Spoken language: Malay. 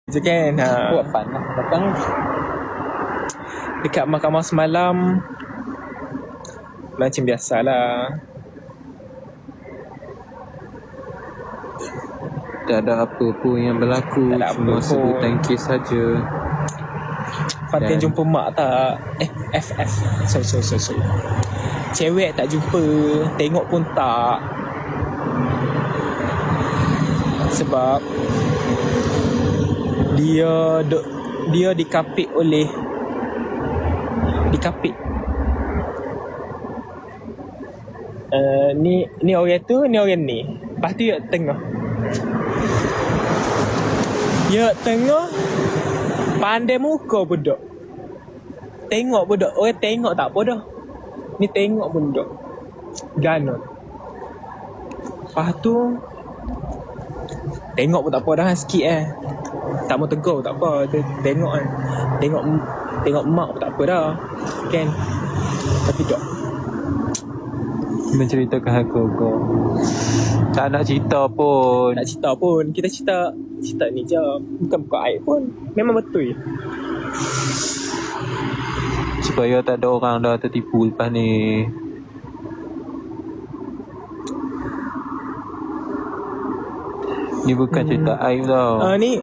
je kan. Buat pan lah datang. Dekat mahkamah semalam macam biasalah. Tak ada apa pun yang berlaku. Tak ada Cuma apa sebutan kes saja. Fatin jumpa mak tak? FF. Sorry. Cewek tak jumpa. Tengok pun tak. Sebab dia dikapit. Ni orang tu, ni orang ni. Lepas tu dia tengah. Pandai muka budak. Tengok budak. Orang tengok tak apa dah. Ni tengok budak. Ganon. Lepas tu tengok pun tak apa dah sikit tak mau tegur tak apa. Tengok kan. Tengok mak pun tak apa dah. Kan. Tapi tak. Menceritakan aku. Tak nak cerita pun. Nak cerita pun. Kita cerita ni je. Bukan buka aib pun. Memang betul. Supaya tak ada orang dah tertipu lepas ni. Ni bukan cerita aib tau. Ni